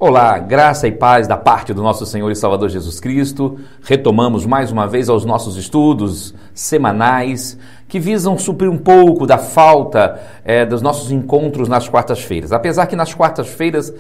Olá, graça e paz da parte do nosso Senhor e Salvador Jesus Cristo. Retomamos mais uma vez aos nossos estudos semanais que visam suprir um pouco da falta dos nossos encontros nas quartas-feiras. Apesar que nas quartas-feiras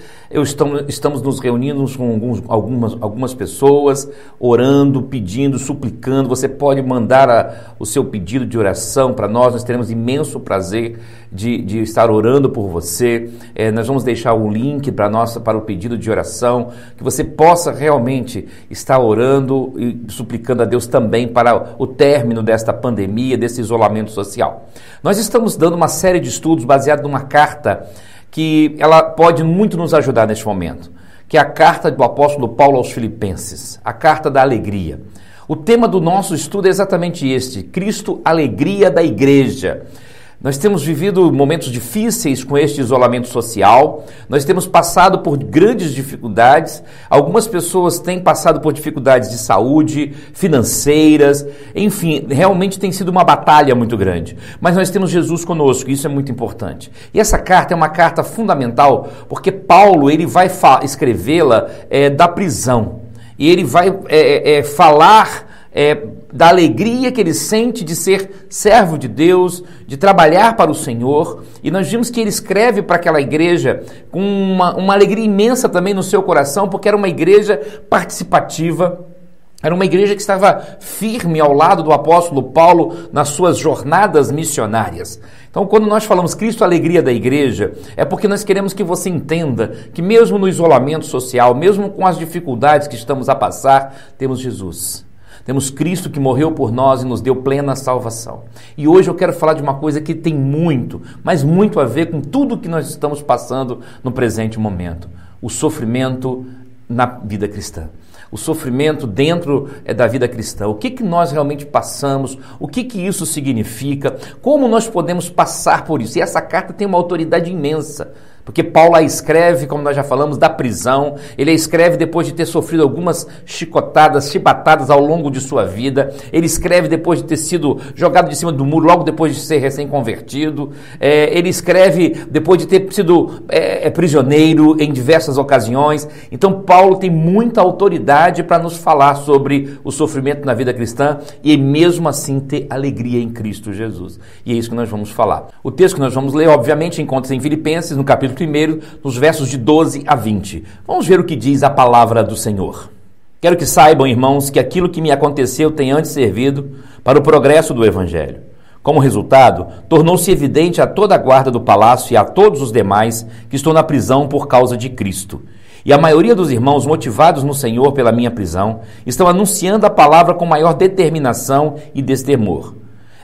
estamos nos reunindo com algumas pessoas, orando, pedindo, suplicando. Você pode mandar o seu pedido de oração para nós teremos imenso prazer de estar orando por você. Nós vamos deixar o link para o pedido de oração, que você possa realmente estar orando e suplicando a Deus também para o término desta pandemia, desse isolamento social. Nós estamos dando uma série de estudos baseados numa carta que ela pode muito nos ajudar neste momento, que é a carta do apóstolo Paulo aos Filipenses, a carta da alegria. O tema do nosso estudo é exatamente este: Cristo, alegria da igreja. Nós temos vivido momentos difíceis com este isolamento social, nós temos passado por grandes dificuldades, algumas pessoas têm passado por dificuldades de saúde, financeiras, enfim, realmente tem sido uma batalha muito grande. Mas nós temos Jesus conosco, isso é muito importante. E essa carta é uma carta fundamental, porque Paulo ele vai escrevê-la da prisão, e ele vai falar da alegria que ele sente de ser servo de Deus, de trabalhar para o Senhor. E nós vimos que ele escreve para aquela igreja com uma alegria imensa também no seu coração, porque era uma igreja participativa, era uma igreja que estava firme ao lado do apóstolo Paulo nas suas jornadas missionárias. Então, quando nós falamos Cristo, alegria da igreja, é porque nós queremos que você entenda que mesmo no isolamento social, mesmo com as dificuldades que estamos a passar, temos Jesus. Temos Cristo que morreu por nós e nos deu plena salvação. E hoje eu quero falar de uma coisa que tem muito, mas muito a ver com tudo que nós estamos passando no presente momento. O sofrimento na vida cristã. O sofrimento dentro da vida cristã. O que nós realmente passamos, o que isso significa, como nós podemos passar por isso. E essa carta tem uma autoridade imensa, porque Paulo a escreve, como nós já falamos, da prisão. Ele a escreve depois de ter sofrido algumas chibatadas ao longo de sua vida. Ele escreve depois de ter sido jogado de cima do muro, logo depois de ser recém-convertido. Ele escreve depois de ter sido prisioneiro em diversas ocasiões. Então Paulo tem muita autoridade para nos falar sobre o sofrimento na vida cristã e mesmo assim ter alegria em Cristo Jesus. E é isso que nós vamos falar. O texto que nós vamos ler, obviamente, encontra-se em Filipenses, no capítulo 1, nos versos de 12 a 20. Vamos ver o que diz a palavra do Senhor. Quero que saibam, irmãos, que aquilo que me aconteceu tem antes servido para o progresso do Evangelho. Como resultado, tornou-se evidente a toda a guarda do palácio e a todos os demais que estou na prisão por causa de Cristo. E a maioria dos irmãos, motivados no Senhor pela minha prisão, estão anunciando a palavra com maior determinação e destemor.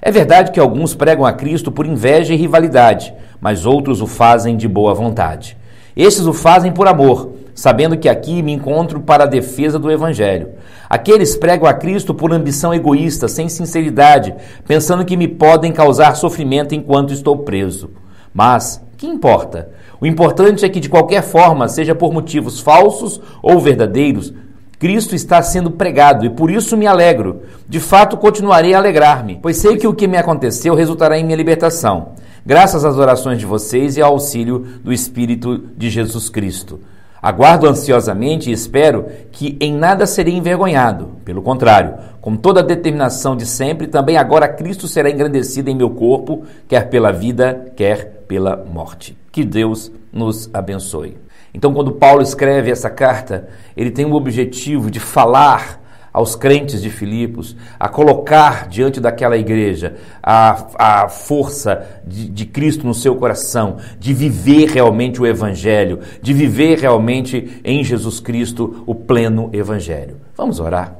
É verdade que alguns pregam a Cristo por inveja e rivalidade, mas outros o fazem de boa vontade. Estes o fazem por amor, sabendo que aqui me encontro para a defesa do Evangelho. Aqueles pregam a Cristo por ambição egoísta, sem sinceridade, pensando que me podem causar sofrimento enquanto estou preso. Mas, que importa? O importante é que, de qualquer forma, seja por motivos falsos ou verdadeiros, Cristo está sendo pregado e por isso me alegro. De fato, continuarei a alegrar-me, pois sei que o que me aconteceu resultará em minha libertação, graças às orações de vocês e ao auxílio do Espírito de Jesus Cristo. Aguardo ansiosamente e espero que em nada serei envergonhado. Pelo contrário, com toda a determinação de sempre, também agora Cristo será engrandecido em meu corpo, quer pela vida, quer pela morte. Que Deus nos abençoe. Então, quando Paulo escreve essa carta, ele tem o objetivo de falar aos crentes de Filipos, a colocar diante daquela igreja a força de Cristo no seu coração, de viver realmente o Evangelho, de viver realmente em Jesus Cristo o pleno Evangelho. Vamos orar.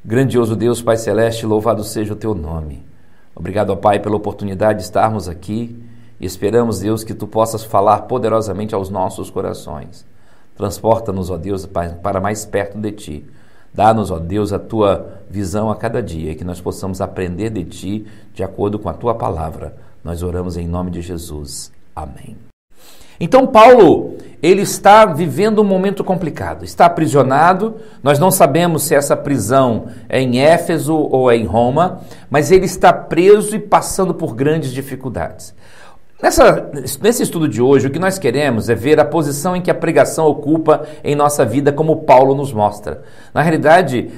Grandioso Deus, Pai Celeste, louvado seja o Teu nome. Obrigado, ó Pai, pela oportunidade de estarmos aqui. E esperamos, Deus, que Tu possas falar poderosamente aos nossos corações. Transporta-nos, ó Deus, para mais perto de Ti. Dá-nos, ó Deus, a Tua visão a cada dia e que nós possamos aprender de Ti de acordo com a Tua palavra. Nós oramos em nome de Jesus. Amém. Então Paulo, ele está vivendo um momento complicado, está aprisionado. Nós não sabemos se essa prisão é em Éfeso ou é em Roma, mas ele está preso e passando por grandes dificuldades. Nesse estudo de hoje, o que nós queremos é ver a posição em que a pregação ocupa em nossa vida, como Paulo nos mostra. Na realidade,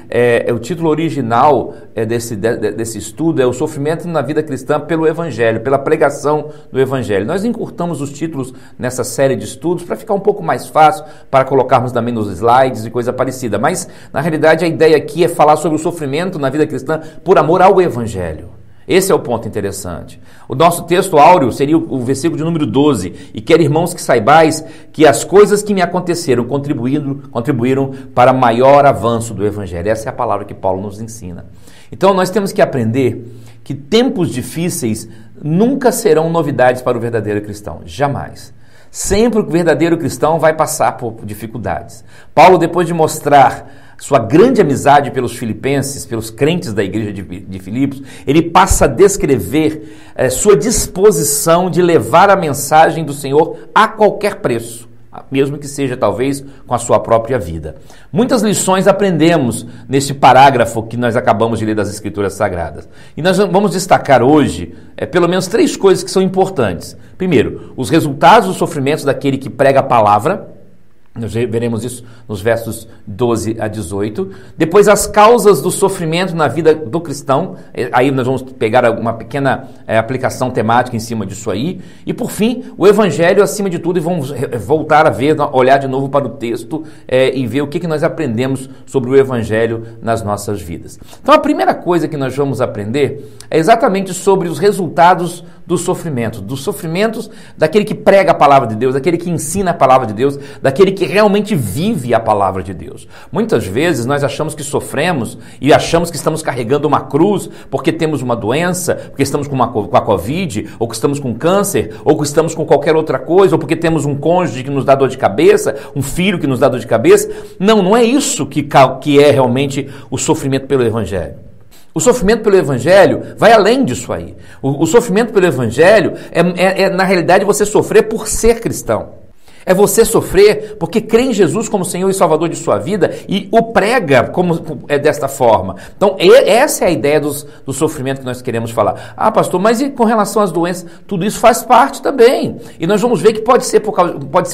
o título original desse estudo é o sofrimento na vida cristã pelo Evangelho, pela pregação do Evangelho. Nós encurtamos os títulos nessa série de estudos para ficar um pouco mais fácil, para colocarmos também nos slides e coisa parecida. Mas, na realidade, a ideia aqui é falar sobre o sofrimento na vida cristã por amor ao Evangelho. Esse é o ponto interessante. O nosso texto áureo seria o versículo de número 12. E quero, irmãos, que saibais que as coisas que me aconteceram contribuíram para maior avanço do Evangelho. Essa é a palavra que Paulo nos ensina. Então nós temos que aprender que tempos difíceis nunca serão novidades para o verdadeiro cristão. Jamais. Sempre o verdadeiro cristão vai passar por dificuldades. Paulo, depois de mostrar sua grande amizade pelos filipenses, pelos crentes da igreja de Filipos, ele passa a descrever sua disposição de levar a mensagem do Senhor a qualquer preço, mesmo que seja talvez com a sua própria vida. Muitas lições aprendemos neste parágrafo que nós acabamos de ler das Escrituras Sagradas. E nós vamos destacar hoje pelo menos 3 coisas que são importantes. Primeiro, os resultados dos sofrimentos daquele que prega a palavra. Nós veremos isso nos versos 12 a 18. Depois, as causas do sofrimento na vida do cristão. Aí nós vamos pegar uma pequena aplicação temática em cima disso aí. E, por fim, o Evangelho acima de tudo. E vamos voltar a ver, olhar de novo para o texto e ver o que nós aprendemos sobre o Evangelho nas nossas vidas. Então, a primeira coisa que nós vamos aprender é exatamente sobre os resultados dos sofrimentos daquele que prega a palavra de Deus, daquele que ensina a palavra de Deus, daquele que realmente vive a palavra de Deus. Muitas vezes nós achamos que sofremos e achamos que estamos carregando uma cruz porque temos uma doença, porque estamos com a Covid, ou que estamos com câncer, ou que estamos com qualquer outra coisa, ou porque temos um cônjuge que nos dá dor de cabeça, um filho que nos dá dor de cabeça. Não é isso que é realmente o sofrimento pelo Evangelho. O sofrimento pelo Evangelho vai além disso aí. O sofrimento pelo Evangelho na realidade, você sofrer por ser cristão. É você sofrer porque crê em Jesus como Senhor e Salvador de sua vida e o prega desta forma. Então, essa é a ideia do sofrimento que nós queremos falar. Ah, pastor, mas e com relação às doenças? Tudo isso faz parte também. E nós vamos ver que pode ser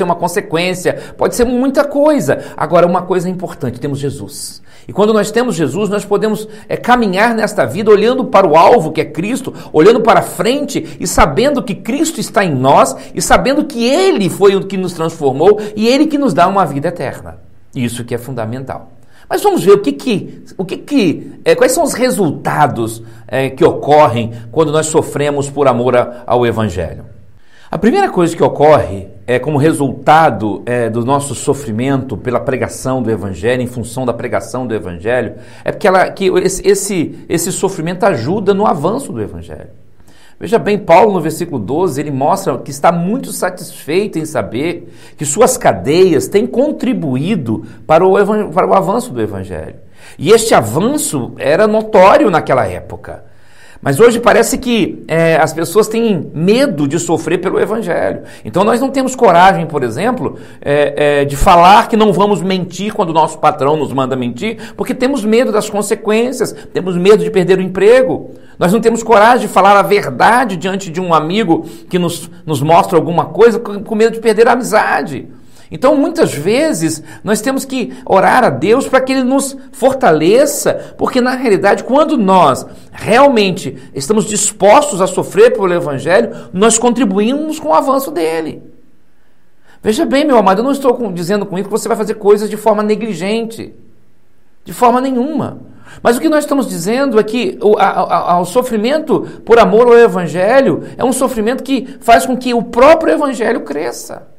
uma consequência, pode ser muita coisa. Agora, uma coisa importante, temos Jesus. E quando nós temos Jesus, nós podemos caminhar nesta vida olhando para o alvo, que é Cristo, olhando para frente e sabendo que Cristo está em nós e sabendo que Ele foi o que nos transformou e Ele que nos dá uma vida eterna. Isso que é fundamental. Mas vamos ver quais são os resultados que ocorrem quando nós sofremos por amor ao Evangelho. A primeira coisa que ocorre como resultado do nosso sofrimento pela pregação do Evangelho, em função da pregação do Evangelho, é que esse sofrimento ajuda no avanço do Evangelho. Veja bem, Paulo no versículo 12, ele mostra que está muito satisfeito em saber que suas cadeias têm contribuído para o avanço do Evangelho. E este avanço era notório naquela época. Mas hoje parece que as pessoas têm medo de sofrer pelo Evangelho. Então nós não temos coragem, por exemplo, de falar que não vamos mentir quando o nosso patrão nos manda mentir, porque temos medo das consequências, temos medo de perder o emprego. Nós não temos coragem de falar a verdade diante de um amigo que nos mostra alguma coisa com medo de perder a amizade. Então, muitas vezes, nós temos que orar a Deus para que Ele nos fortaleça, porque, na realidade, quando nós realmente estamos dispostos a sofrer pelo Evangelho, nós contribuímos com o avanço dele. Veja bem, meu amado, eu não estou dizendo com isso que você vai fazer coisas de forma negligente, de forma nenhuma. Mas o que nós estamos dizendo é que o sofrimento por amor ao Evangelho é um sofrimento que faz com que o próprio Evangelho cresça.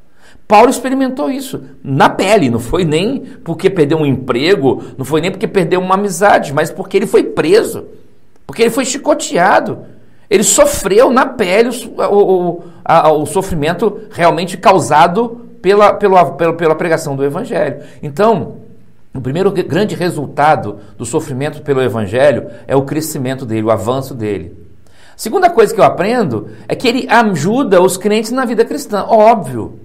Paulo experimentou isso na pele, não foi nem porque perdeu um emprego, não foi nem porque perdeu uma amizade, mas porque ele foi preso, porque ele foi chicoteado. Ele sofreu na pele o sofrimento realmente causado pela pregação do Evangelho. Então, o primeiro grande resultado do sofrimento pelo Evangelho é o crescimento dele, o avanço dele. A segunda coisa que eu aprendo é que ele ajuda os crentes na vida cristã, óbvio.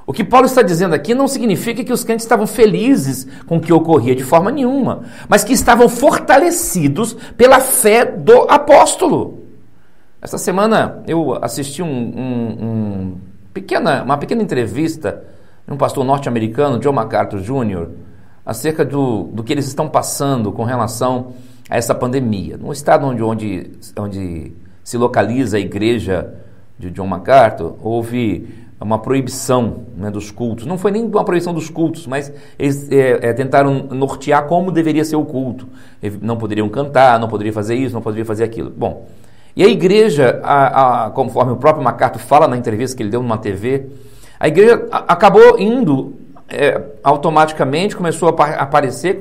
O que Paulo está dizendo aqui não significa que os crentes estavam felizes com o que ocorria de forma nenhuma, mas que estavam fortalecidos pela fé do apóstolo. Essa semana eu assisti uma pequena entrevista de um pastor norte-americano, John MacArthur Jr., acerca do que eles estão passando com relação a essa pandemia. No estado onde se localiza a igreja de John MacArthur, houve uma proibição, né, dos cultos. Não foi nem uma proibição dos cultos, mas eles tentaram nortear como deveria ser o culto. Eles não poderiam cantar, não poderiam fazer isso, não poderiam fazer aquilo. Bom, e a igreja, conforme o próprio MacArthur fala na entrevista que ele deu numa TV, a igreja acabou indo automaticamente, começou a aparecer,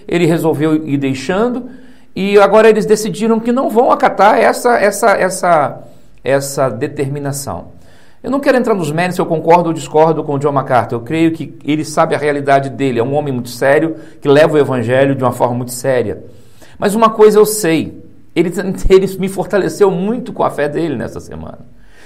ele resolveu ir deixando, e agora eles decidiram que não vão acatar essa determinação. Eu não quero entrar nos méritos se eu concordo ou discordo com o John MacArthur. Eu creio que ele sabe a realidade dele. É um homem muito sério, que leva o evangelho de uma forma muito séria. Mas uma coisa eu sei, ele me fortaleceu muito com a fé dele nessa semana.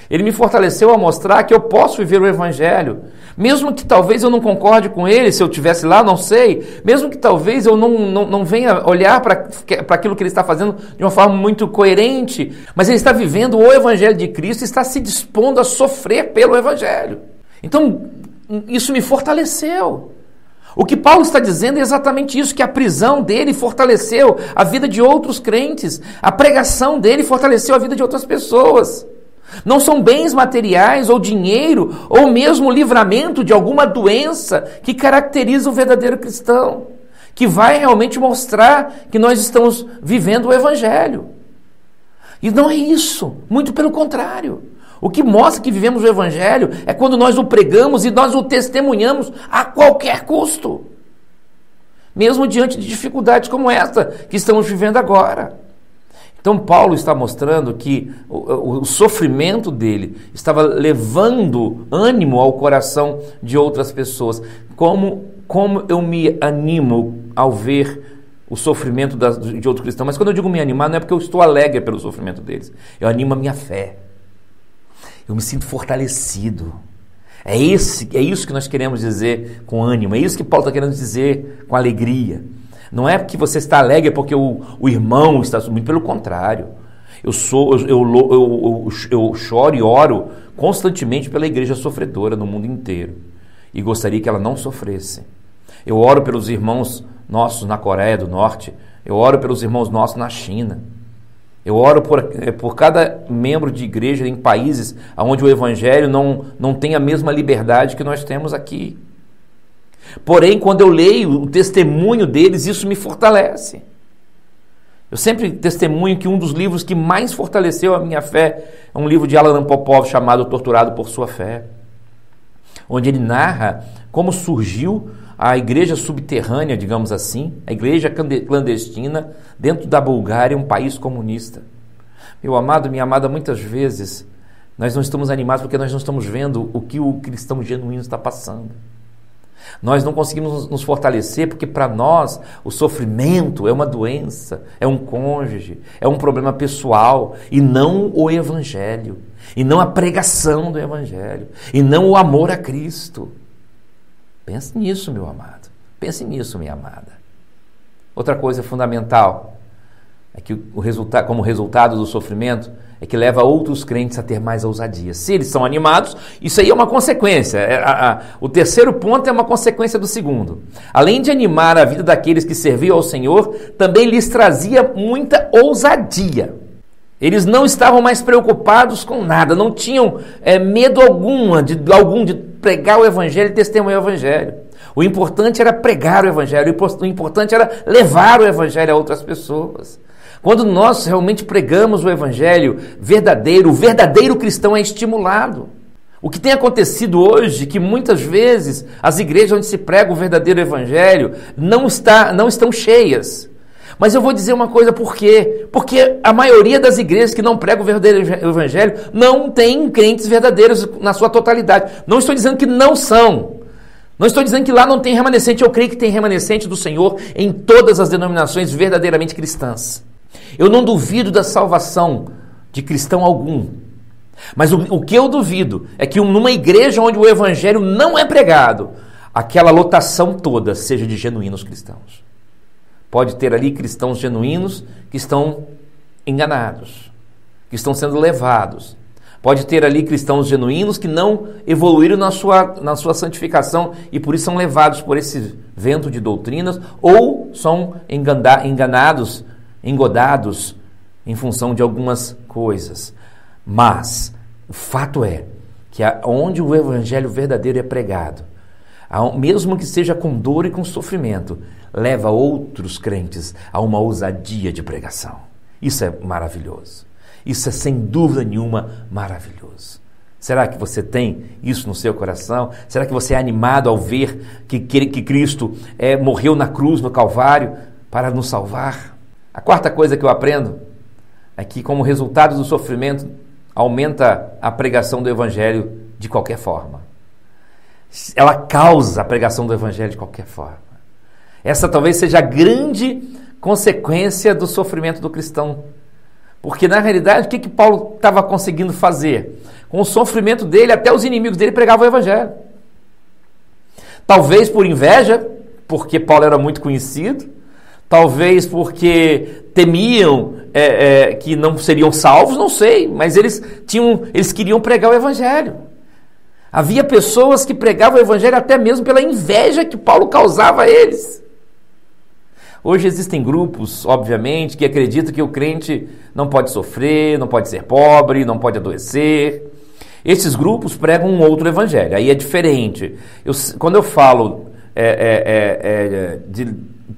Ele me fortaleceu a mostrar que eu posso viver o evangelho, mesmo que talvez eu não concorde com ele, se eu estivesse lá, não sei, mesmo que talvez eu não venha olhar para aquilo que ele está fazendo de uma forma muito coerente, mas ele está vivendo o evangelho de Cristo e está se dispondo a sofrer pelo evangelho. Então, isso me fortaleceu. O que Paulo está dizendo é exatamente isso, que a prisão dele fortaleceu a vida de outros crentes, a pregação dele fortaleceu a vida de outras pessoas. Não são bens materiais ou dinheiro ou mesmo o livramento de alguma doença que caracteriza o verdadeiro cristão, que vai realmente mostrar que nós estamos vivendo o evangelho. E não é isso, muito pelo contrário. O que mostra que vivemos o evangelho é quando nós o pregamos e nós o testemunhamos a qualquer custo, mesmo diante de dificuldades como esta que estamos vivendo agora. Então Paulo está mostrando que o sofrimento dele estava levando ânimo ao coração de outras pessoas. Como eu me animo ao ver o sofrimento de outros cristãos. Mas quando eu digo me animar, não é porque eu estou alegre pelo sofrimento deles. Eu animo a minha fé. Eu me sinto fortalecido. É isso que nós queremos dizer com ânimo. É isso que Paulo está querendo dizer com alegria. Não é porque você está alegre, é porque o irmão está subindo. Pelo contrário, eu choro e oro constantemente pela igreja sofredora no mundo inteiro e gostaria que ela não sofresse. Eu oro pelos irmãos nossos na Coreia do Norte, eu oro pelos irmãos nossos na China, eu oro por cada membro de igreja em países onde o evangelho não tem a mesma liberdade que nós temos aqui. Porém, quando eu leio o testemunho deles, isso me fortalece. Eu sempre testemunho que um dos livros que mais fortaleceu a minha fé é um livro de Alan Popov chamado Torturado por Sua Fé, onde ele narra como surgiu a igreja subterrânea, digamos assim, a igreja clandestina dentro da Bulgária, um país comunista. Meu amado, minha amada, muitas vezes nós não estamos animados porque nós não estamos vendo o que o cristão genuíno está passando. Nós não conseguimos nos fortalecer porque para nós o sofrimento é uma doença, é um cônjuge, é um problema pessoal e não o evangelho, e não a pregação do evangelho, e não o amor a Cristo. Pense nisso, meu amado. Pense nisso, minha amada. Outra coisa fundamental é que como resultado do sofrimento é que leva outros crentes a ter mais ousadia. Se eles são animados, isso aí é uma consequência. O terceiro ponto é uma consequência do segundo. Além de animar a vida daqueles que serviam ao Senhor, também lhes trazia muita ousadia. Eles não estavam mais preocupados com nada, não tinham medo algum de pregar o Evangelho e testemunhar o Evangelho. O importante era pregar o Evangelho, o importante era levar o Evangelho a outras pessoas. Quando nós realmente pregamos o Evangelho verdadeiro, o verdadeiro cristão é estimulado. O que tem acontecido hoje é que muitas vezes as igrejas onde se prega o verdadeiro Evangelho não estão cheias. Mas eu vou dizer uma coisa, por quê? Porque a maioria das igrejas que não pregam o verdadeiro Evangelho não tem crentes verdadeiros na sua totalidade. Não estou dizendo que não são. Não estou dizendo que lá não tem remanescente. Eu creio que tem remanescente do Senhor em todas as denominações verdadeiramente cristãs. Eu não duvido da salvação de cristão algum. Mas o que eu duvido é que numa igreja onde o evangelho não é pregado, aquela lotação toda seja de genuínos cristãos. Pode ter ali cristãos genuínos que estão enganados, que estão sendo levados. Pode ter ali cristãos genuínos que não evoluíram na sua santificação e por isso são levados por esse vento de doutrinas ou são enganados, engodados em função de algumas coisas. Mas o fato é que onde o evangelho verdadeiro é pregado, mesmo que seja com dor e com sofrimento, leva outros crentes a uma ousadia de pregação. Isso é maravilhoso. Isso é, sem dúvida nenhuma, maravilhoso. Será que você tem isso no seu coração? Será que você é animado ao ver que Cristo morreu na cruz, no Calvário, para nos salvar? A quarta coisa que eu aprendo é que, como resultado do sofrimento, aumenta a pregação do Evangelho de qualquer forma. Ela causa a pregação do Evangelho de qualquer forma. Essa talvez seja a grande consequência do sofrimento do cristão. Porque, na realidade, o que Paulo estava conseguindo fazer? Com o sofrimento dele, até os inimigos dele pregavam o Evangelho. Talvez por inveja, porque Paulo era muito conhecido. Talvez porque temiam que não seriam salvos, não sei. Mas eles queriam pregar o Evangelho. Havia pessoas que pregavam o Evangelho até mesmo pela inveja que Paulo causava a eles. Hoje existem grupos, obviamente, que acreditam que o crente não pode sofrer, não pode ser pobre, não pode adoecer. Esses grupos pregam um outro evangelho, aí é diferente. Quando eu falo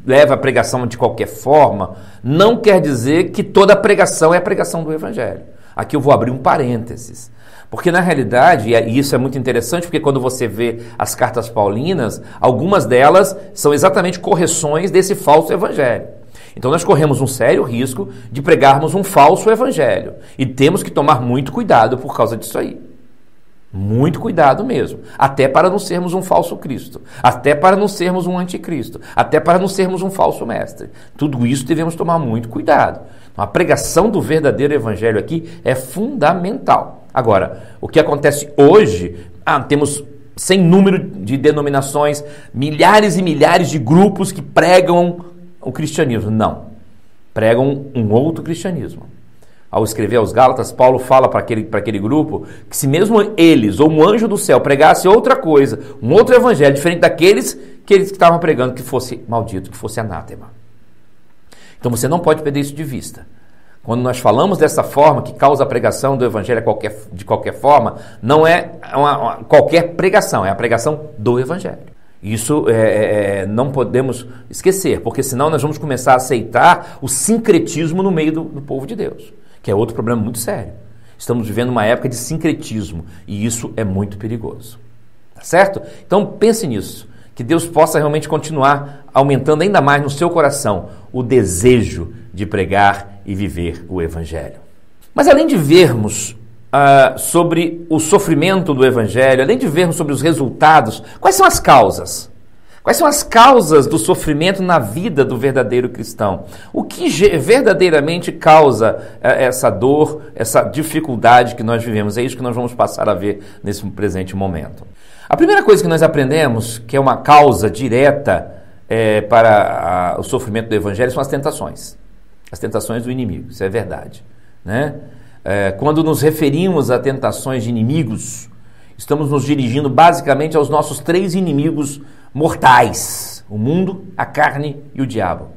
leva a pregação de qualquer forma, não quer dizer que toda pregação é a pregação do evangelho. Aqui eu vou abrir um parênteses. Porque na realidade, e isso é muito interessante, porque quando você vê as cartas paulinas, algumas delas são exatamente correções desse falso evangelho. Então nós corremos um sério risco de pregarmos um falso evangelho. E temos que tomar muito cuidado por causa disso aí. Muito cuidado mesmo. Até para não sermos um falso Cristo. Até para não sermos um anticristo. Até para não sermos um falso mestre. Tudo isso devemos tomar muito cuidado. Então, a pregação do verdadeiro evangelho aqui é fundamental. Agora, o que acontece hoje, temos sem número de denominações, milhares e milhares de grupos que pregam o cristianismo. Não, pregam um outro cristianismo. Ao escrever aos Gálatas, Paulo fala para aquele grupo que se mesmo eles ou um anjo do céu pregasse outra coisa, um outro evangelho diferente daqueles que eles estavam pregando, que fosse maldito, que fosse anátema. Então você não pode perder isso de vista. Quando nós falamos dessa forma, que causa a pregação do evangelho de qualquer forma, não é qualquer pregação, é a pregação do evangelho. Isso não podemos esquecer, porque senão nós vamos começar a aceitar o sincretismo no meio do povo de Deus, que é outro problema muito sério. Estamos vivendo uma época de sincretismo e isso é muito perigoso. Tá certo? Então pense nisso, que Deus possa realmente continuar aumentando ainda mais no seu coração o desejo de pregar e viver o Evangelho. Mas além de vermos sobre o sofrimento do Evangelho, além de vermos sobre os resultados, quais são as causas? Quais são as causas do sofrimento na vida do verdadeiro cristão? O que verdadeiramente causa essa dor, essa dificuldade que nós vivemos? É isso que nós vamos passar a ver nesse presente momento. A primeira coisa que nós aprendemos, que é uma causa direta para o sofrimento do Evangelho, são as tentações. As tentações do inimigo, isso é verdade, né? Quando nos referimos a tentações de inimigos, estamos nos dirigindo basicamente aos nossos três inimigos mortais: o mundo, a carne e o diabo.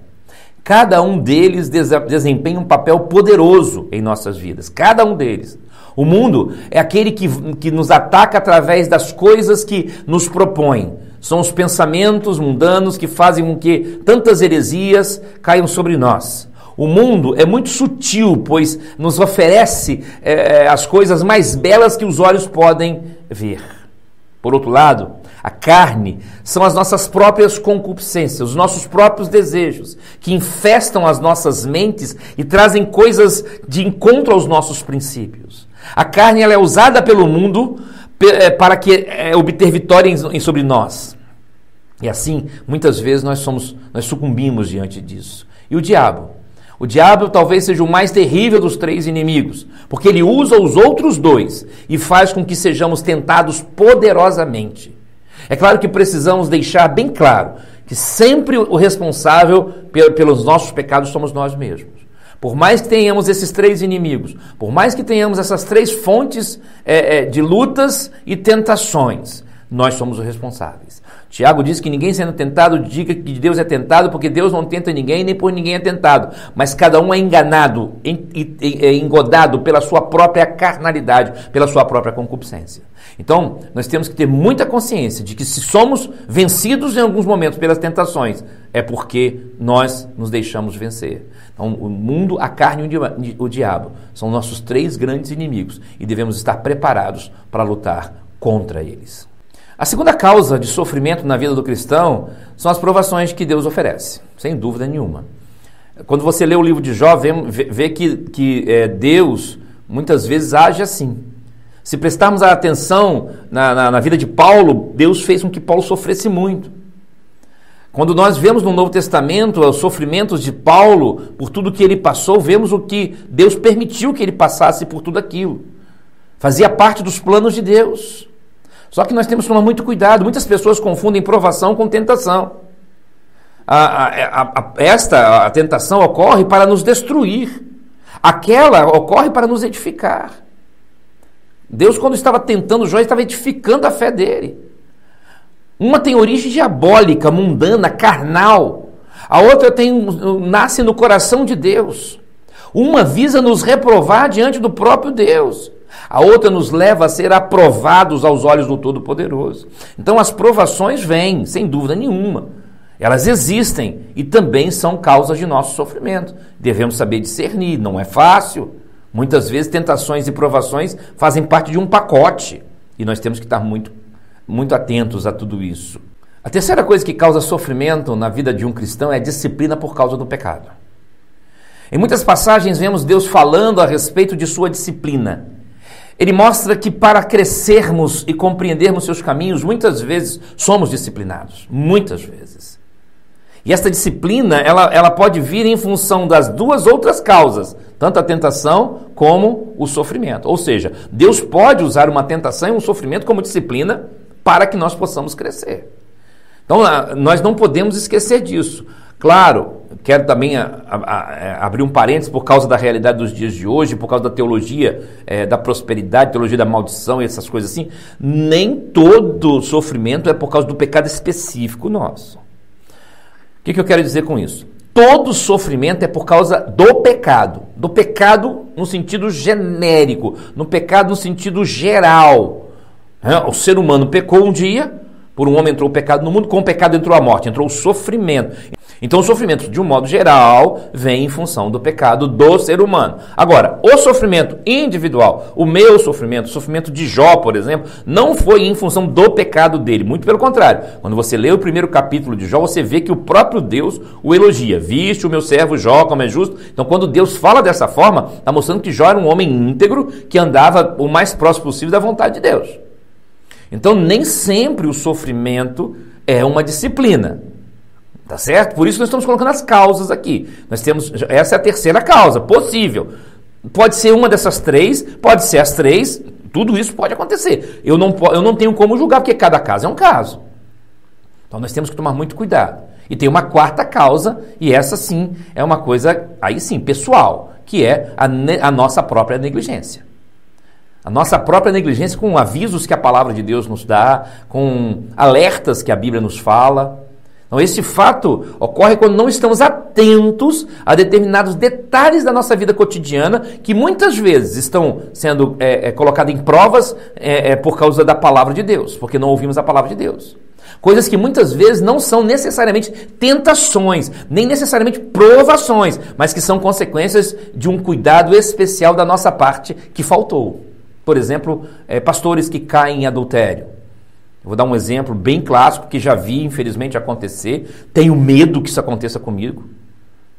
Cada um deles desempenha um papel poderoso em nossas vidas, cada um deles. O mundo é aquele que nos ataca através das coisas que nos propõe. São os pensamentos mundanos que fazem com que tantas heresias caiam sobre nós. O mundo é muito sutil, pois nos oferece as coisas mais belas que os olhos podem ver. Por outro lado, a carne são as nossas próprias concupiscências, os nossos próprios desejos, que infestam as nossas mentes e trazem coisas de encontro aos nossos princípios. A carne ela é usada pelo mundo para obter vitória sobre nós. E assim, muitas vezes nós sucumbimos diante disso. E o diabo? O diabo talvez seja o mais terrível dos três inimigos, porque ele usa os outros dois e faz com que sejamos tentados poderosamente. É claro que precisamos deixar bem claro que sempre o responsável pelos nossos pecados somos nós mesmos. Por mais que tenhamos esses três inimigos, por mais que tenhamos essas três fontes de lutas e tentações, nós somos os responsáveis. Tiago diz que ninguém sendo tentado diga que Deus é tentado, porque Deus não tenta ninguém, nem por ninguém é tentado. Mas cada um é enganado, engodado pela sua própria carnalidade, pela sua própria concupiscência. Então, nós temos que ter muita consciência de que se somos vencidos em alguns momentos pelas tentações, é porque nós nos deixamos vencer. Então, o mundo, a carne e o diabo são nossos três grandes inimigos e devemos estar preparados para lutar contra eles. A segunda causa de sofrimento na vida do cristão são as provações que Deus oferece, sem dúvida nenhuma. Quando você lê o livro de Jó, vê que Deus muitas vezes age assim. Se prestarmos atenção na vida de Paulo, Deus fez com que Paulo sofresse muito. Quando nós vemos no Novo Testamento os sofrimentos de Paulo, por tudo que ele passou, vemos o que Deus permitiu que ele passasse por tudo aquilo. Fazia parte dos planos de Deus. Só que nós temos que tomar muito cuidado. Muitas pessoas confundem provação com tentação. Esta tentação ocorre para nos destruir. Aquela ocorre para nos edificar. Deus, quando estava tentando Jó, estava edificando a fé dele. Uma tem origem diabólica, mundana, carnal. A outra nasce no coração de Deus. Uma visa nos reprovar diante do próprio Deus. A outra nos leva a ser aprovados aos olhos do Todo-Poderoso. Então as provações vêm, sem dúvida nenhuma. Elas existem e também são causas de nosso sofrimento. Devemos saber discernir, não é fácil. Muitas vezes tentações e provações fazem parte de um pacote. E nós temos que estar muito, muito atentos a tudo isso. A terceira coisa que causa sofrimento na vida de um cristão é a disciplina por causa do pecado. Em muitas passagens vemos Deus falando a respeito de sua disciplina. Ele mostra que para crescermos e compreendermos seus caminhos, muitas vezes somos disciplinados, muitas vezes. E esta disciplina, ela pode vir em função das duas outras causas, tanto a tentação como o sofrimento. Ou seja, Deus pode usar uma tentação e um sofrimento como disciplina para que nós possamos crescer. Então, nós não podemos esquecer disso. Claro, quero também abrir um parênteses por causa da realidade dos dias de hoje, por causa da teologia da prosperidade, teologia da maldição e essas coisas assim. Nem todo sofrimento é por causa do pecado específico nosso. O que eu quero dizer com isso? Todo sofrimento é por causa do pecado no sentido genérico, no pecado no sentido geral. O ser humano pecou um dia, por um homem entrou o pecado no mundo, com o pecado entrou a morte, entrou o sofrimento. Então o sofrimento, de um modo geral, vem em função do pecado do ser humano. Agora, o sofrimento individual, o meu sofrimento, o sofrimento de Jó, por exemplo, não foi em função do pecado dele, muito pelo contrário. Quando você lê o primeiro capítulo de Jó, você vê que o próprio Deus o elogia. Viste o meu servo Jó como é justo. Então quando Deus fala dessa forma, está mostrando que Jó era um homem íntegro, que andava o mais próximo possível da vontade de Deus. Então nem sempre o sofrimento é uma disciplina. Tá certo? Por isso nós estamos colocando as causas aqui. Essa é a terceira causa, possível. Pode ser uma dessas três, pode ser as três, tudo isso pode acontecer. Eu não tenho como julgar, porque cada caso é um caso. Então nós temos que tomar muito cuidado. E tem uma quarta causa, e essa sim é uma coisa, aí sim, pessoal, que é a nossa própria negligência. A nossa própria negligência com avisos que a palavra de Deus nos dá, com alertas que a Bíblia nos fala. Então, esse fato ocorre quando não estamos atentos a determinados detalhes da nossa vida cotidiana que muitas vezes estão sendo colocados em provas por causa da palavra de Deus, porque não ouvimos a palavra de Deus. Coisas que muitas vezes não são necessariamente tentações, nem necessariamente provações, mas que são consequências de um cuidado especial da nossa parte que faltou. Por exemplo, pastores que caem em adultério. Eu vou dar um exemplo bem clássico que já vi, infelizmente, acontecer. Tenho medo que isso aconteça comigo.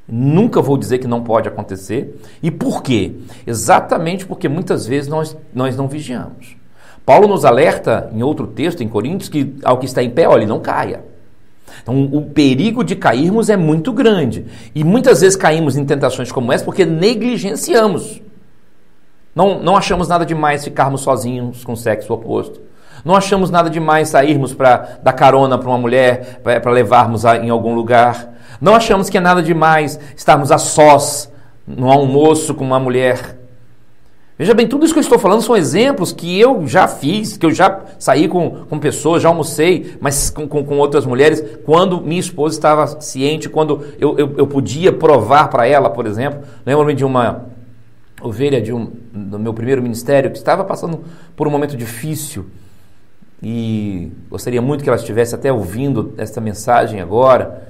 Nunca vou dizer que não pode acontecer. E por quê? Exatamente porque muitas vezes nós não vigiamos. Paulo nos alerta, em outro texto, em Coríntios, que ao que está em pé, olha, não caia. Então, o perigo de cairmos é muito grande. E muitas vezes caímos em tentações como essa porque negligenciamos. Não achamos nada demais ficarmos sozinhos com o sexo oposto. Não achamos nada demais sairmos para dar carona para uma mulher, para levarmos em algum lugar. Não achamos que é nada demais estarmos a sós no almoço com uma mulher. Veja bem, tudo isso que eu estou falando são exemplos que eu já fiz, que eu já saí com pessoas, já almocei, mas com outras mulheres, quando minha esposa estava ciente, quando eu podia provar para ela, por exemplo. Lembro-me de uma ovelha do meu primeiro ministério que estava passando por um momento difícil e gostaria muito que ela estivesse até ouvindo esta mensagem agora.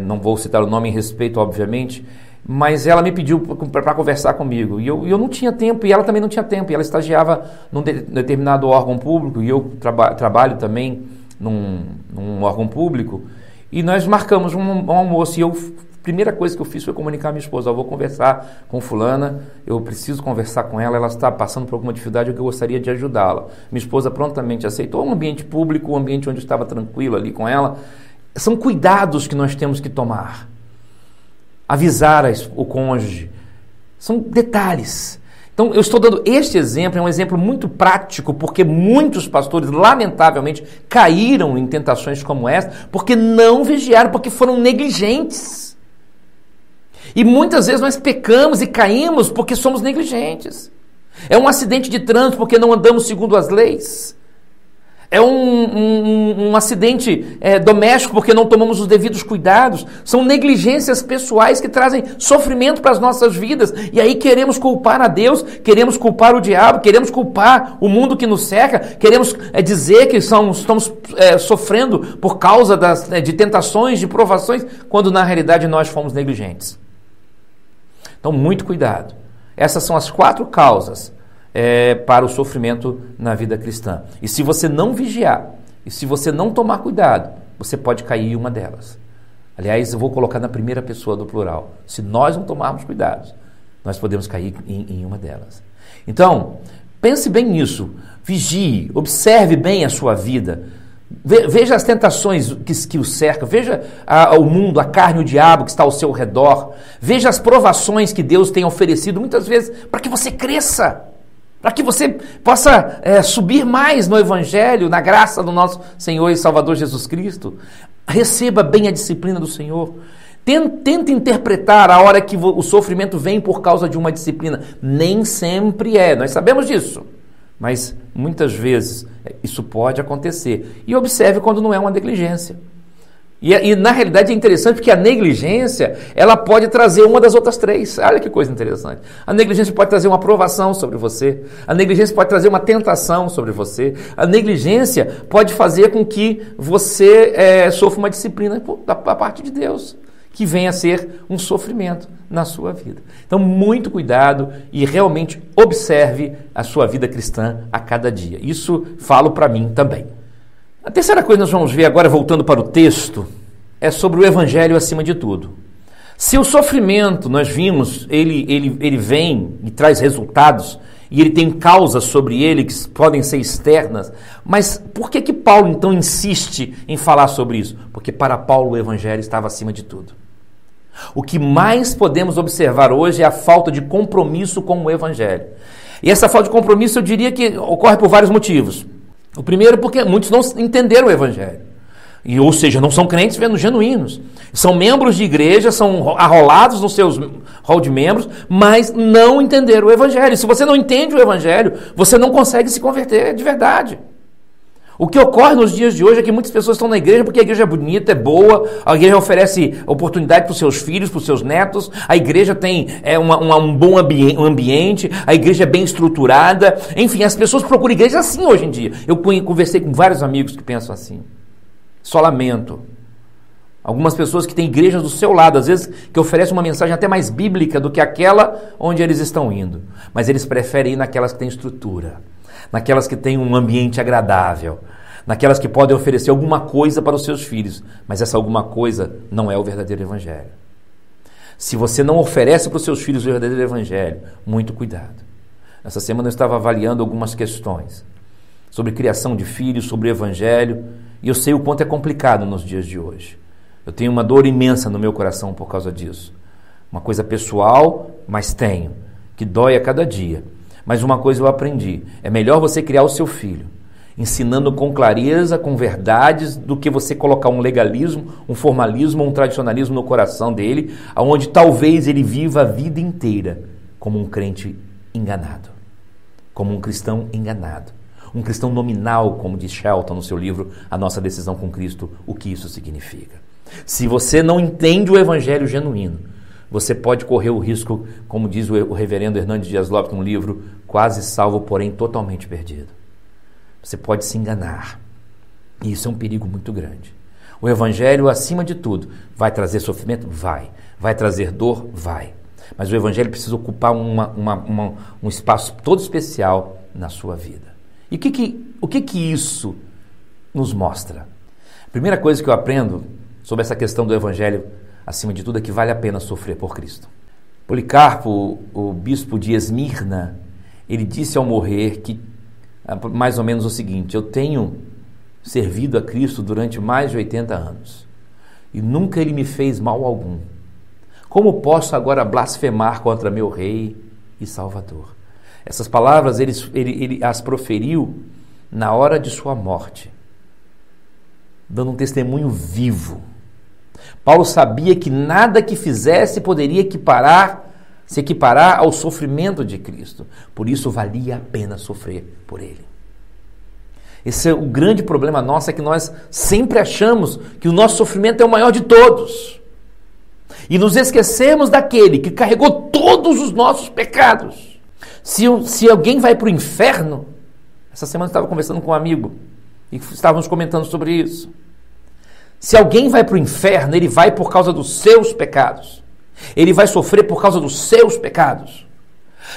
Não vou citar o nome em respeito, obviamente, mas ela me pediu para conversar comigo, e eu não tinha tempo, e ela também não tinha tempo, e ela estagiava num determinado órgão público, e eu trabalho também num órgão público, e nós marcamos um almoço, e a primeira coisa que eu fiz foi comunicar à minha esposa: eu vou conversar com fulana, eu preciso conversar com ela está passando por alguma dificuldade, eu gostaria de ajudá-la. Minha esposa prontamente aceitou. Um ambiente público, um ambiente onde eu estava tranquilo ali com ela. São cuidados que nós temos que tomar. Avisar o cônjuge. São detalhes. Então, eu estou dando este exemplo, é um exemplo muito prático, porque muitos pastores, lamentavelmente, caíram em tentações como esta, porque não vigiaram, porque foram negligentes. E muitas vezes nós pecamos e caímos porque somos negligentes. É um acidente de trânsito porque não andamos segundo as leis. É um acidente doméstico porque não tomamos os devidos cuidados. São negligências pessoais que trazem sofrimento para as nossas vidas. E aí queremos culpar a Deus, queremos culpar o diabo, queremos culpar o mundo que nos cerca, queremos dizer que estamos sofrendo por causa de tentações, de provações, quando na realidade nós fomos negligentes. Então, muito cuidado. Essas são as 4 causas para o sofrimento na vida cristã. E se você não vigiar, e se você não tomar cuidado, você pode cair em uma delas. Aliás, eu vou colocar na primeira pessoa do plural. Se nós não tomarmos cuidado, nós podemos cair em uma delas. Então, pense bem nisso. Vigie, observe bem a sua vida. Veja as tentações que o cercam, veja o mundo, a carne, o diabo que está ao seu redor. Veja as provações que Deus tem oferecido, muitas vezes, para que você cresça. Para que você possa subir mais no Evangelho, na graça do nosso Senhor e Salvador Jesus Cristo. Receba bem a disciplina do Senhor. Tenta interpretar a hora que o sofrimento vem por causa de uma disciplina. Nem sempre nós sabemos disso. Mas muitas vezes isso pode acontecer. E observe quando não é uma negligência. E na realidade é interessante porque a negligência, ela pode trazer uma das outras 3. Olha que coisa interessante. A negligência pode trazer uma provação sobre você. A negligência pode trazer uma tentação sobre você. A negligência pode fazer com que você sofra uma disciplina da parte de Deus, que venha a ser um sofrimento na sua vida. Então, muito cuidado e realmente observe a sua vida cristã a cada dia. Isso falo para mim também. A terceira coisa que nós vamos ver agora, voltando para o texto, é sobre o Evangelho acima de tudo. Se o sofrimento, nós vimos, ele vem e traz resultados, e ele tem causas sobre ele que podem ser externas, mas por que Paulo então insiste em falar sobre isso? Porque para Paulo o Evangelho estava acima de tudo. O que mais podemos observar hoje é a falta de compromisso com o Evangelho. E essa falta de compromisso eu diria que ocorre por vários motivos. O primeiro porque muitos não entenderam o Evangelho. Ou seja, não são crentes genuínos. São membros de igreja, são arrolados nos seus rol de membros, mas não entenderam o Evangelho. Se você não entende o Evangelho, você não consegue se converter de verdade. O que ocorre nos dias de hoje é que muitas pessoas estão na igreja porque a igreja é bonita, é boa, a igreja oferece oportunidade para os seus filhos, para os seus netos, a igreja tem um bom ambiente, a igreja é bem estruturada, enfim, as pessoas procuram igreja assim hoje em dia. Eu conversei com vários amigos que pensam assim. Só lamento. Algumas pessoas que têm igrejas do seu lado, às vezes que oferecem uma mensagem até mais bíblica do que aquela onde eles estão indo, mas eles preferem ir naquelas que têm estrutura, naquelas que têm um ambiente agradável, naquelas que podem oferecer alguma coisa para os seus filhos, mas essa alguma coisa não é o verdadeiro Evangelho. Se você não oferece para os seus filhos o verdadeiro Evangelho, muito cuidado. Essa semana eu estava avaliando algumas questões sobre criação de filhos, sobre o Evangelho, e eu sei o quanto é complicado nos dias de hoje. Eu tenho uma dor imensa no meu coração por causa disso. Uma coisa pessoal, mas tenho, que dói a cada dia. Mas uma coisa eu aprendi, é melhor você criar o seu filho ensinando com clareza, com verdades, do que você colocar um legalismo, um formalismo, um tradicionalismo no coração dele, onde talvez ele viva a vida inteira como um crente enganado, como um cristão enganado, um cristão nominal, como diz Shelton no seu livro A Nossa Decisão com Cristo, o que isso significa. Se você não entende o evangelho genuíno, você pode correr o risco, como diz o reverendo Hernandes Dias Lopes no livro, quase salvo, porém totalmente perdido. Você pode se enganar. E isso é um perigo muito grande. O evangelho, acima de tudo, vai trazer sofrimento? Vai. Vai trazer dor? Vai. Mas o evangelho precisa ocupar um espaço todo especial na sua vida. E o que isso nos mostra? A primeira coisa que eu aprendo sobre essa questão do evangelho, acima de tudo, é que vale a pena sofrer por Cristo. Policarpo, o bispo de Esmirna, ele disse ao morrer que mais ou menos o seguinte: eu tenho servido a Cristo durante mais de 80 anos e nunca ele me fez mal algum. Como posso agora blasfemar contra meu Rei e Salvador? Essas palavras ele as proferiu na hora de sua morte, dando um testemunho vivo. Paulo sabia que nada que fizesse poderia se equiparar ao sofrimento de Cristo. Por isso valia a pena sofrer por ele. Esse é o grande problema nosso, é que nós sempre achamos que o nosso sofrimento é o maior de todos. E nos esquecemos daquele que carregou todos os nossos pecados. Se alguém vai para o inferno, essa semana eu estava conversando com um amigo e estávamos comentando sobre isso. Se alguém vai para o inferno, ele vai por causa dos seus pecados. Ele vai sofrer por causa dos seus pecados.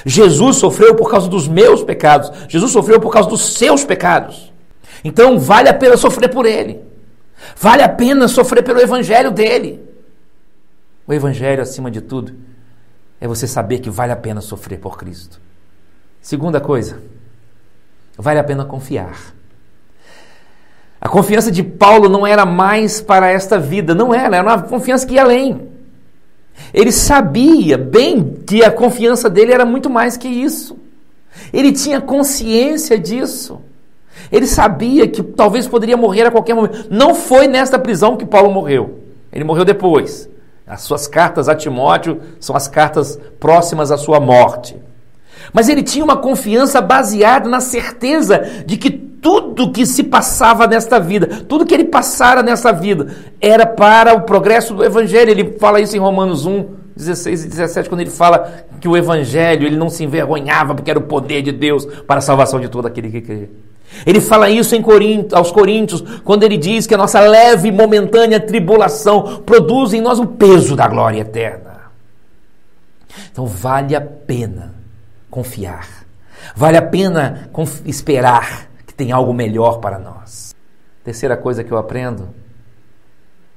Jesus sofreu por causa dos meus pecados. Jesus sofreu por causa dos seus pecados. Então vale a pena sofrer por ele. Vale a pena sofrer pelo evangelho dele. O evangelho, acima de tudo, é você saber que vale a pena sofrer por Cristo. Segunda coisa, vale a pena confiar. A confiança de Paulo não era mais para esta vida, não era uma confiança que ia além. Ele sabia bem que a confiança dele era muito mais que isso. Ele tinha consciência disso. Ele sabia que talvez poderia morrer a qualquer momento. Não foi nesta prisão que Paulo morreu. Ele morreu depois. As suas cartas a Timóteo são as cartas próximas à sua morte. Mas ele tinha uma confiança baseada na certeza de que tudo que se passava nesta vida, tudo que ele passara nessa vida, era para o progresso do evangelho. Ele fala isso em Romanos 1, 16 e 17, quando ele fala que o evangelho, ele não se envergonhava, porque era o poder de Deus para a salvação de todo aquele que crê. Ele fala isso aos Coríntios, quando ele diz que a nossa leve e momentânea tribulação produz em nós o peso da glória eterna. Então vale a pena confiar, vale a pena esperar que tem algo melhor para nós. Terceira coisa que eu aprendo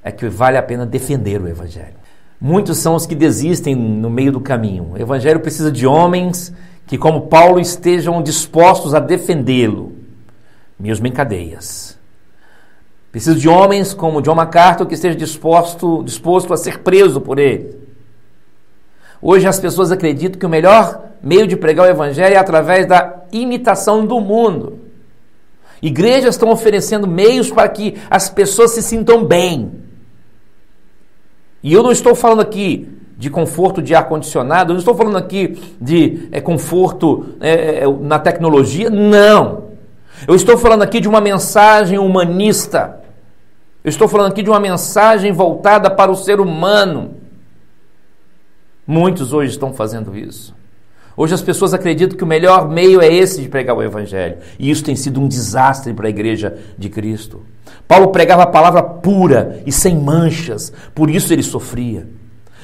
é que vale a pena defender o evangelho. Muitos são os que desistem no meio do caminho. O evangelho precisa de homens que, como Paulo, estejam dispostos a defendê-lo, mesmo em cadeias. Precisa de homens como John MacArthur, que esteja disposto a ser preso por ele. Hoje as pessoas acreditam que o melhor meio de pregar o evangelho é através da imitação do mundo. Igrejas estão oferecendo meios para que as pessoas se sintam bem. E eu não estou falando aqui de conforto de ar-condicionado, eu não estou falando aqui de conforto na tecnologia, não. Eu estou falando aqui de uma mensagem humanista. Eu estou falando aqui de uma mensagem voltada para o ser humano. Muitos hoje estão fazendo isso. Hoje as pessoas acreditam que o melhor meio é esse de pregar o evangelho. E isso tem sido um desastre para a igreja de Cristo. Paulo pregava a palavra pura e sem manchas, por isso ele sofria.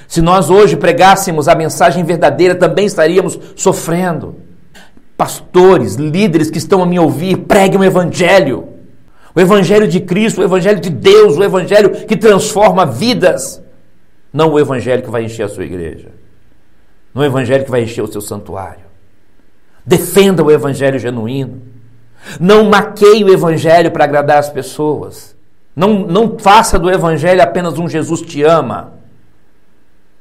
Se nós hoje pregássemos a mensagem verdadeira, também estaríamos sofrendo. Pastores, líderes que estão a me ouvir, preguem o evangelho. O evangelho de Cristo, o evangelho de Deus, o evangelho que transforma vidas. Não o evangelho que vai encher a sua igreja. Não o evangelho que vai encher o seu santuário. Defenda o evangelho genuíno. Não maqueie o evangelho para agradar as pessoas. Não faça do evangelho apenas um Jesus te ama.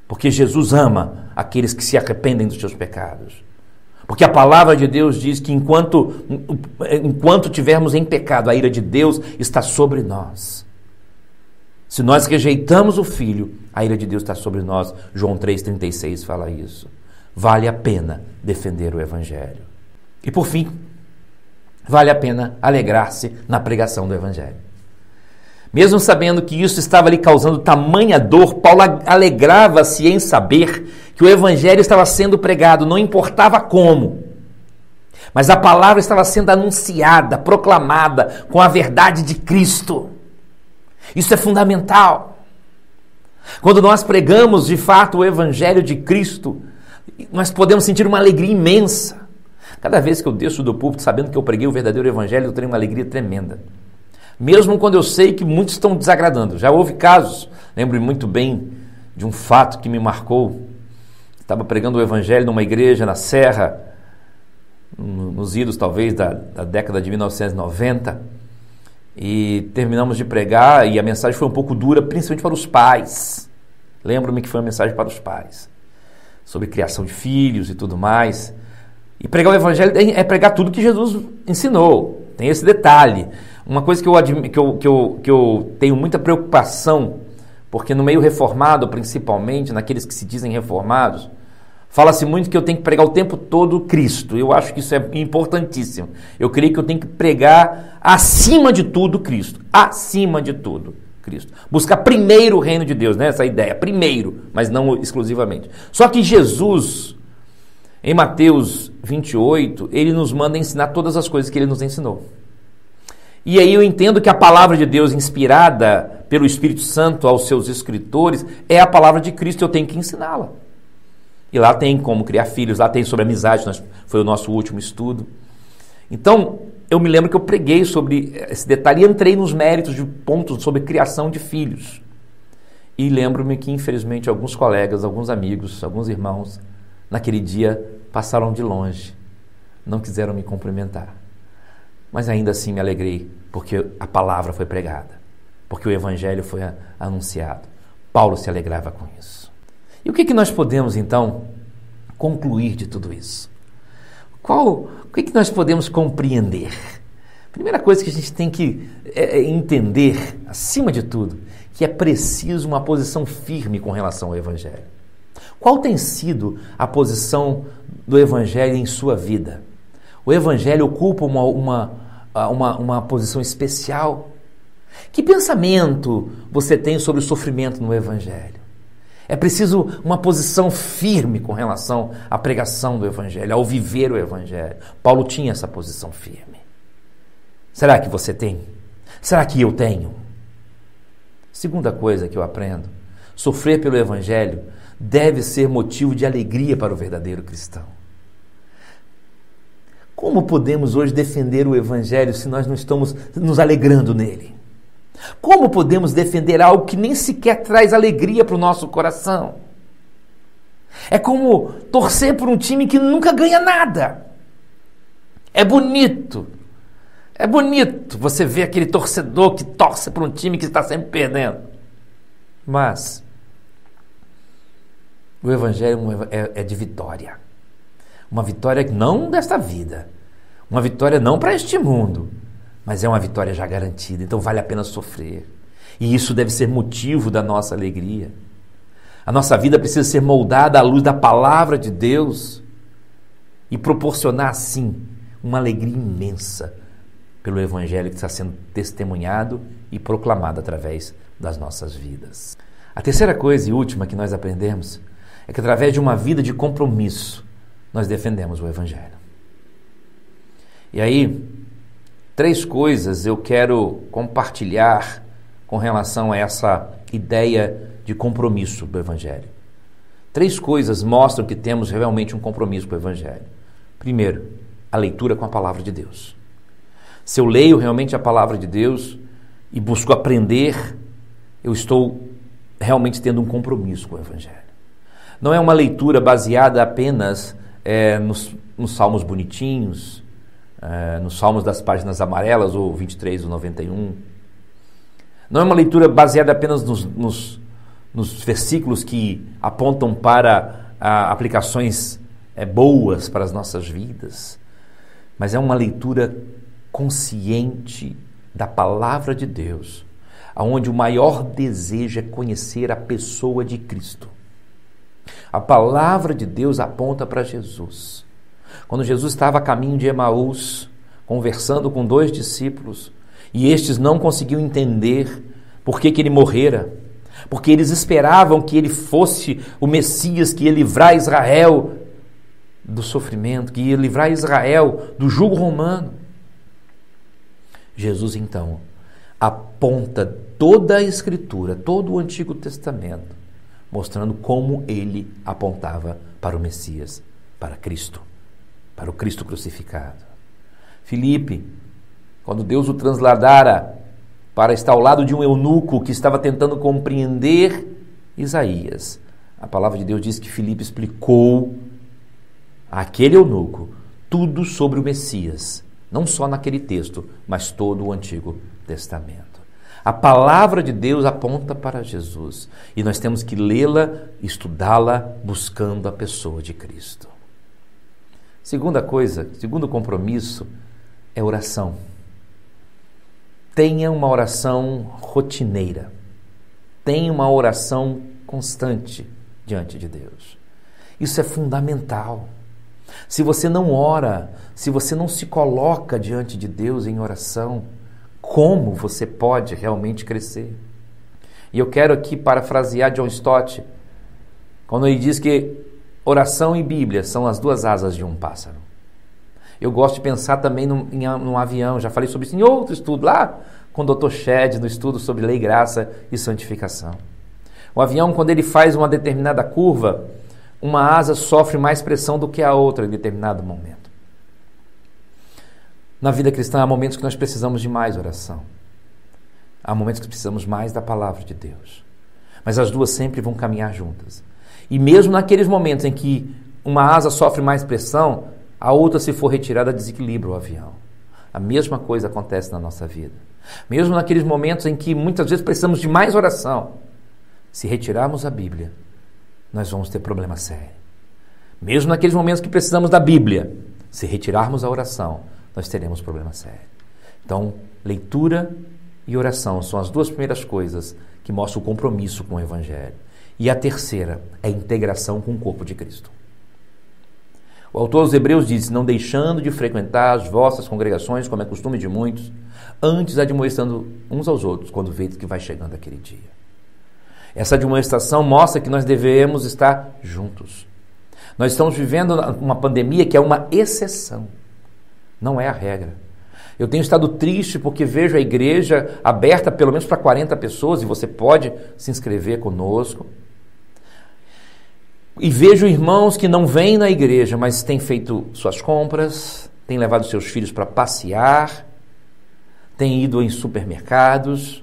Porque Jesus ama aqueles que se arrependem dos seus pecados. Porque a palavra de Deus diz que enquanto tivermos em pecado, a ira de Deus está sobre nós. Se nós rejeitamos o Filho, a ira de Deus está sobre nós. João 3,36 fala isso. Vale a pena defender o Evangelho. E por fim, vale a pena alegrar-se na pregação do Evangelho. Mesmo sabendo que isso estava lhe causando tamanha dor, Paulo alegrava-se em saber que o Evangelho estava sendo pregado, não importava como. Mas a palavra estava sendo anunciada, proclamada com a verdade de Cristo. Isso é fundamental. Quando nós pregamos de fato o Evangelho de Cristo, nós podemos sentir uma alegria imensa. Cada vez que eu desço do púlpito sabendo que eu preguei o verdadeiro Evangelho, eu tenho uma alegria tremenda. Mesmo quando eu sei que muitos estão desagradando. Já houve casos, lembro muito bem de um fato que me marcou. Estava pregando o Evangelho numa igreja na Serra, nos idos talvez da década de 1990, e terminamos de pregar e a mensagem foi um pouco dura, principalmente para os pais. Lembro-me que foi uma mensagem para os pais, sobre criação de filhos e tudo mais. E pregar o Evangelho é pregar tudo que Jesus ensinou, tem esse detalhe. Uma coisa que eu tenho muita preocupação, porque no meio reformado, principalmente, naqueles que se dizem reformados, fala-se muito que eu tenho que pregar o tempo todo Cristo. Eu acho que isso é importantíssimo. Eu creio que eu tenho que pregar acima de tudo Cristo. Acima de tudo Cristo. Buscar primeiro o reino de Deus, né? Essa ideia. Primeiro, mas não exclusivamente. Só que Jesus, em Mateus 28, ele nos manda ensinar todas as coisas que ele nos ensinou. E aí eu entendo que a palavra de Deus, inspirada pelo Espírito Santo aos seus escritores, é a palavra de Cristo, eu tenho que ensiná-la. E lá tem como criar filhos, lá tem sobre amizade, foi o nosso último estudo. Então, eu me lembro que eu preguei sobre esse detalhe e entrei nos méritos de pontos sobre criação de filhos. E lembro-me que, infelizmente, alguns colegas, alguns amigos, alguns irmãos, naquele dia passaram de longe, não quiseram me cumprimentar. Mas ainda assim me alegrei, porque a palavra foi pregada, porque o Evangelho foi anunciado. Paulo se alegrava com isso. E o que nós podemos, então, concluir de tudo isso? O que nós podemos compreender? Primeira coisa que a gente tem que entender, acima de tudo, que é preciso uma posição firme com relação ao Evangelho. Qual tem sido a posição do Evangelho em sua vida? O Evangelho ocupa uma posição especial. Que pensamento você tem sobre o sofrimento no Evangelho? É preciso uma posição firme com relação à pregação do Evangelho, ao viver o Evangelho. Paulo tinha essa posição firme. Será que você tem? Será que eu tenho? Segunda coisa que eu aprendo: sofrer pelo Evangelho deve ser motivo de alegria para o verdadeiro cristão. Como podemos hoje defender o Evangelho se nós não estamos nos alegrando nele? Como podemos defender algo que nem sequer traz alegria para o nosso coração? É como torcer por um time que nunca ganha nada. É bonito você ver aquele torcedor que torce por um time que está sempre perdendo. Mas o Evangelho é de vitória. Uma vitória não desta vida, uma vitória não para este mundo, mas é uma vitória já garantida, então vale a pena sofrer. E isso deve ser motivo da nossa alegria. A nossa vida precisa ser moldada à luz da palavra de Deus e proporcionar, assim, uma alegria imensa pelo Evangelho que está sendo testemunhado e proclamado através das nossas vidas. A terceira coisa e última que nós aprendemos é que através de uma vida de compromisso, nós defendemos o Evangelho. E aí, 3 coisas eu quero compartilhar com relação a essa ideia de compromisso do Evangelho. 3 coisas mostram que temos realmente um compromisso com o Evangelho. Primeiro, a leitura com a palavra de Deus. Se eu leio realmente a palavra de Deus e busco aprender, eu estou realmente tendo um compromisso com o Evangelho. Não é uma leitura baseada apenas nos salmos bonitinhos, nos salmos das páginas amarelas, ou 23 ou 91. Não é uma leitura baseada apenas nos versículos que apontam para aplicações boas para as nossas vidas, mas é uma leitura consciente da palavra de Deus, onde o maior desejo é conhecer a pessoa de Cristo. A palavra de Deus aponta para Jesus. Quando Jesus estava a caminho de Emaús, conversando com 2 discípulos, e estes não conseguiam entender por que ele morrera, porque eles esperavam que ele fosse o Messias, que ia livrar Israel do sofrimento, que ia livrar Israel do jugo romano. Jesus, então, aponta toda a Escritura, todo o Antigo Testamento, mostrando como ele apontava para o Messias, para Cristo, para o Cristo crucificado. Filipe, quando Deus o transladara para estar ao lado de um eunuco que estava tentando compreender Isaías, a palavra de Deus diz que Filipe explicou àquele eunuco tudo sobre o Messias, não só naquele texto, mas todo o Antigo Testamento. A palavra de Deus aponta para Jesus e nós temos que lê-la, estudá-la, buscando a pessoa de Cristo. Segunda coisa, segundo compromisso, é oração. Tenha uma oração rotineira. Tenha uma oração constante diante de Deus. Isso é fundamental. Se você não ora, se você não se coloca diante de Deus em oração, como você pode realmente crescer? E eu quero aqui parafrasear John Stott, quando ele diz que oração e Bíblia são as 2 asas de um pássaro. Eu gosto de pensar também num avião, já falei sobre isso em outro estudo, lá com o Dr. Shedd, no estudo sobre lei, graça e santificação. O avião, quando ele faz uma determinada curva, uma asa sofre mais pressão do que a outra em determinado momento. Na vida cristã há momentos que nós precisamos de mais oração. Há momentos que precisamos mais da palavra de Deus. Mas as duas sempre vão caminhar juntas. E mesmo naqueles momentos em que uma asa sofre mais pressão, a outra, se for retirada, desequilibra o avião. A mesma coisa acontece na nossa vida. Mesmo naqueles momentos em que muitas vezes precisamos de mais oração, se retirarmos a Bíblia, nós vamos ter problema sério. Mesmo naqueles momentos que precisamos da Bíblia, se retirarmos a oração, nós teremos problema sério. Então, leitura e oração são as 2 primeiras coisas que mostram o compromisso com o Evangelho. E a terceira é a integração com o corpo de Cristo. O autor aos Hebreus diz: não deixando de frequentar as vossas congregações, como é costume de muitos, antes admoestando uns aos outros, quando vês que vai chegando aquele dia. Essa admoestação mostra que nós devemos estar juntos. Nós estamos vivendo uma pandemia que é uma exceção, não é a regra. Eu tenho estado triste porque vejo a igreja aberta pelo menos para 40 pessoas, e você pode se inscrever conosco. E vejo irmãos que não vêm na igreja, mas têm feito suas compras, têm levado seus filhos para passear, têm ido em supermercados.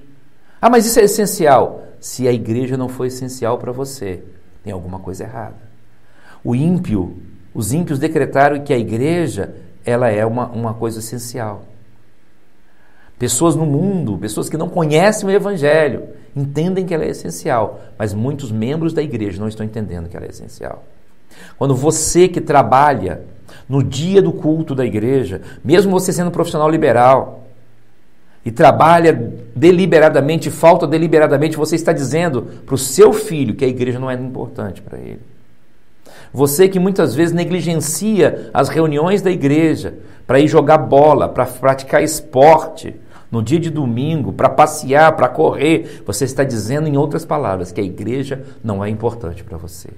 Ah, mas isso é essencial. Se a igreja não for essencial para você, tem alguma coisa errada. Os ímpios decretaram que a igreja, ela é uma coisa essencial. Pessoas no mundo, pessoas que não conhecem o Evangelho, entendem que ela é essencial, mas muitos membros da igreja não estão entendendo que ela é essencial. Quando você que trabalha no dia do culto da igreja, mesmo você sendo profissional liberal, e trabalha deliberadamente, falta deliberadamente, você está dizendo para o seu filho que a igreja não é importante para ele. Você que muitas vezes negligencia as reuniões da igreja para ir jogar bola, para praticar esporte no dia de domingo, para passear, para correr, você está dizendo, em outras palavras, que a igreja não é importante para você.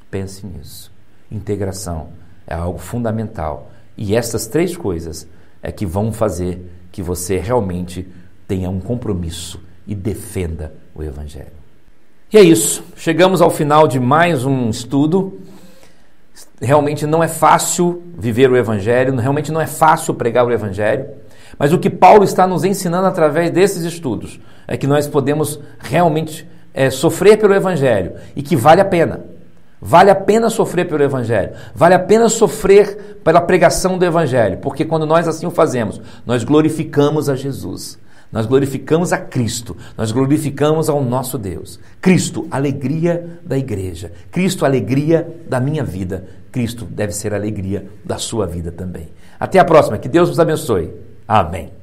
Pense nisso. Integração é algo fundamental. E essas 3 coisas é que vão fazer que você realmente tenha um compromisso e defenda o Evangelho. E é isso. Chegamos ao final de mais um estudo. Realmente não é fácil viver o Evangelho, realmente não é fácil pregar o Evangelho, mas o que Paulo está nos ensinando através desses estudos é que nós podemos realmente sofrer pelo Evangelho e que vale a pena. Vale a pena sofrer pelo Evangelho, vale a pena sofrer pela pregação do Evangelho, porque quando nós assim o fazemos, nós glorificamos a Jesus. Nós glorificamos a Cristo, nós glorificamos ao nosso Deus. Cristo, alegria da igreja. Cristo, alegria da minha vida. Cristo deve ser a alegria da sua vida também. Até a próxima, que Deus nos abençoe. Amém.